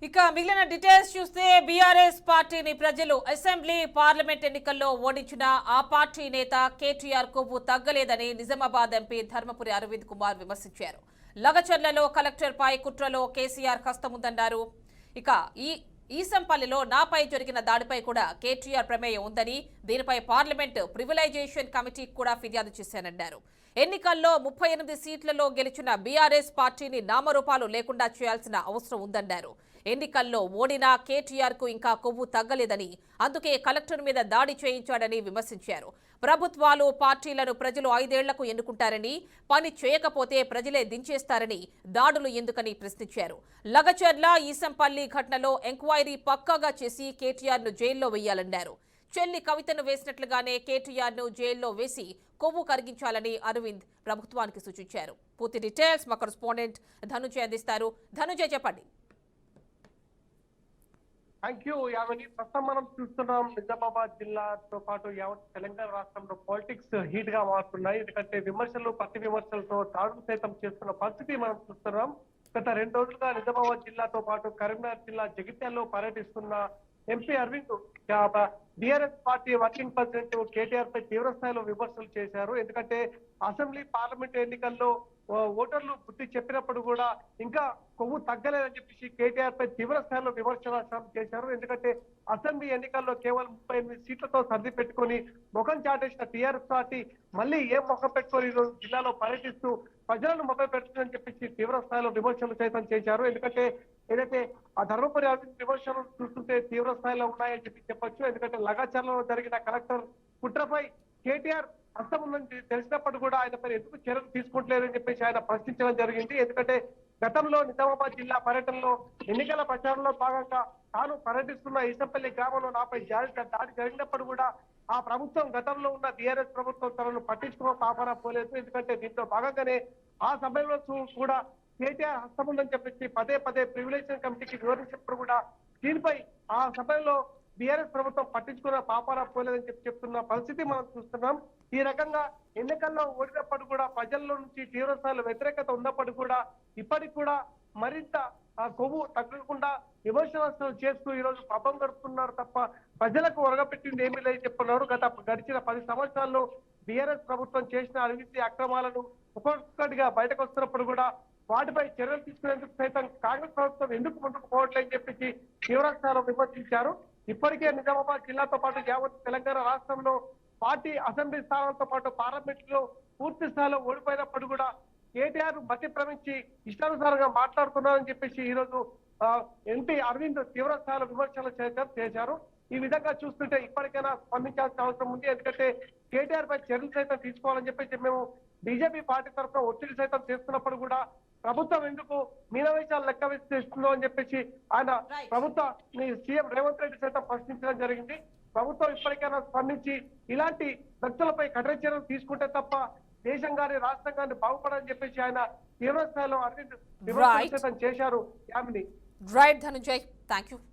ఇక మిగిలిన డీటెయిల్స్ చూస్తే బీఆర్ఎస్ పార్టీని ప్రజలు అసెంబ్లీ పార్లమెంట్ ఎన్నికల్లో ఓడించిన ఆ పార్టీ నేత కేటీఆర్ కొవ్వు తగ్గలేదని నిజామాబాద్ ఎంపీ ధర్మపురి అరవింద్ కుమార్ విమర్శించారు. లగచర్లలో కలెక్టర్ పై కుట్రలో కేసీఆర్ హస్తముందన్నారు. ఇక ఈసంపల్లిలో నాపై జరిగిన దాడిపై కూడా కేటీఆర్ ప్రమేయం ఉందని, దీనిపై పార్లమెంట్ ప్రివిలైజేషన్ కమిటీకి కూడా ఫిర్యాదు చేశానన్నారు. ఎన్నికల్లో 38 సీట్లలో గెలిచిన బీఆర్ఎస్ పార్టీని నామరూపాలు లేకుండా చేయాల్సిన అవసరం ఉందన్నారు. ఎన్నికల్లో ఓడినా కేటీఆర్ కు ఇంకా కొవ్వు తగ్గలేదని, అందుకే కలెక్టర్ మీద దాడి చేయించాడని విమర్శించారు. ప్రభుత్వాలు పార్టీలను ప్రజలు 5 ఏళ్లకు ఎన్నుకుంటారని, పని చేయకపోతే ప్రజలే దించేస్తారని దాడులు ఎందుకని ప్రశ్నించారు. లగచర్ల ఈసంపల్లి ఘటనలో ఎంక్వైరీ పక్కాగా చేసి కేటీఆర్ ను జైల్లో వేయాలన్నారు. చెల్లి కవితను వేసినట్లుగానే కేటీఆర్ ను జైల్లో వేసి కొవ్వు కరిగించాలని అరవింద్ ప్రభుత్వానికి సూచించారు. పూర్తి డీటెయిల్స్ మా కరెస్పాండెంట్ ధనుంజయ్ అందిస్తారు. ధనుంజయ్ చెప్పండి. థ్యాంక్ యూ యావని. ప్రస్తుతం మనం చూస్తున్నాం నిజామాబాద్ జిల్లాతో పాటు యావత్ తెలంగాణ రాష్ట్రంలో పాలిటిక్స్ హీట్ గా మారుతున్నాయి. ఎందుకంటే విమర్శలు ప్రతి విమర్శలతో దాడులు సైతం చేస్తున్న పరిస్థితి మనం చూస్తున్నాం. గత 2 రోజులుగా నిజామాబాద్ జిల్లాతో పాటు కరీంనగర్ జిల్లా జగిత్యాలలో పర్యటిస్తున్న MP Arvind BRS party working president KTR పై తీవ్ర స్థాయిలో విమర్శలు చేశారు. ఎందుకంటే అసెంబ్లీ పార్లమెంట్ ఎన్నికల్లో ఓటర్లు బుద్ధి చెప్పినప్పుడు కూడా ఇంకా కొవ్వు తగ్గలేదని చెప్పేసి కేటీఆర్ పై తీవ్ర స్థాయిలో విమర్శలు చేశారు. ఎందుకంటే అసెంబ్లీ ఎన్నికల్లో కేవలం 38 సీట్లతో సర్ది పెట్టుకొని ముఖం చాటేసిన టీఆర్ఎస్ పార్టీ మళ్ళీ ఏం ముఖం పెట్టుకొని ఈరోజు జిల్లాలో పర్యటిస్తూ ప్రజలను మొబై పెడుతుందని చెప్పేసి తీవ్ర స్థాయిలో విమర్శలు సైతం చేశారు. ఎందుకంటే ఏదైతే ఆ ధర్మపురి అరవింద్ విమర్శలు చూస్తుంటే తీవ్ర స్థాయిలో ఉన్నాయని చెప్పొచ్చు. ఎందుకంటే లగాచర్లలో జరిగిన కలెక్టర్ కుట్రపై కేటీఆర్ హస్తం ఉందని తెలిసినప్పుడు కూడా ఆయన పైన ఎందుకు చర్యలు తీసుకుంటలేదని చెప్పేసి ఆయన ప్రశ్నించడం జరిగింది. ఎందుకంటే గతంలో నిజామాబాద్ జిల్లా పర్యటనలో ఎన్నికల ప్రచారంలో భాగంగా తాను పర్యటిస్తున్న ఈసంపల్లి గ్రామంలో నాపై దాడి జరిగినప్పుడు కూడా ఆ ప్రభుత్వం గతంలో ఉన్న బీఆర్ఎస్ ప్రభుత్వం తనను పట్టించుకున్న పాపన పోలేదు. ఎందుకంటే దీంతో భాగంగానే ఆ సమయంలో కూడా కేటీఆర్ హస్తం ఉందని చెప్పేసి పదే ప్రివిలేషన్ కమిటీకి వివరించినప్పుడు కూడా దీనిపై ఆ సమయంలో బీఆర్ఎస్ ప్రభుత్వం పట్టించుకున్న పాపారా పోలేదని చెప్తున్న పరిస్థితి మనం చూస్తున్నాం. ఈ రకంగా ఎన్నికల్లో ఓడినప్పుడు కూడా ప్రజల్లో నుంచి తీవ్ర స్థాయిలో వ్యతిరేకత ఉన్నప్పుడు కూడా ఇప్పటికి కూడా మరింత కొవ్వు తగ్గకుండా విమర్శలు చేస్తూ ఈ రోజు పబ్బం గడుపుతున్నారు తప్ప ప్రజలకు ఒరగపెట్టింది ఏమీ లేదని చెప్తున్నారు. గడిచిన 10 సంవత్సరాల్లో బీఆర్ఎస్ ప్రభుత్వం చేసిన అవినీతి అక్రమాలను ఒక్కొక్కటిగా బయటకు వస్తున్నప్పుడు కూడా వాటిపై చర్యలు తీసుకునేందుకు సైతం కాంగ్రెస్ ప్రభుత్వం ఎందుకు ముందుకు పోవట్లేదని చెప్పేసి తీవ్ర స్థాయిలో విమర్శించారు. ఇప్పటికే నిజామాబాద్ జిల్లాతో పాటు యావత్ తెలంగాణ రాష్ట్రంలో పార్టీ అసెంబ్లీ స్థానాలతో పాటు పార్లమెంట్ లో పూర్తి స్థాయిలో ఓడిపోయినప్పుడు కూడా కేటీఆర్ మధ్య ప్రమించి ఇష్టానుసారంగా మాట్లాడుతున్నారని చెప్పేసి ఈ రోజు ఎంపీ అరవింద్ తీవ్ర స్థాయిలో విమర్శలు చేశారు. ఈ విధంగా చూస్తుంటే ఇప్పటికైనా స్పందించాల్సిన అవసరం ఉంది. ఎందుకంటే కేటీఆర్ పై చర్యలు సైతం తీసుకోవాలని చెప్పేసి మేము బీజేపీ పార్టీ తరఫున ఒత్తిడి సైతం చేస్తున్నప్పుడు కూడా ప్రభుత్వం ఎందుకు మీనవేశాలు లెక్క వేస్తుందో అని చెప్పేసి ఆయన ప్రభుత్వ సీఎం రేవంత్ రెడ్డి సైతం ప్రశ్నించడం జరిగింది. ప్రభుత్వం ఇప్పటికైనా స్పందించి ఇలాంటి వ్యక్తులపై కఠిన చర్యలు తీసుకుంటే తప్ప దేశం గాని రాష్ట్రం గాని బాగుపడని చెప్పేసి ఆయన తీవ్ర స్థాయిలో అరవింద్ విమర్శలు సైతం చేశారు. Right Dhananjay, thank you.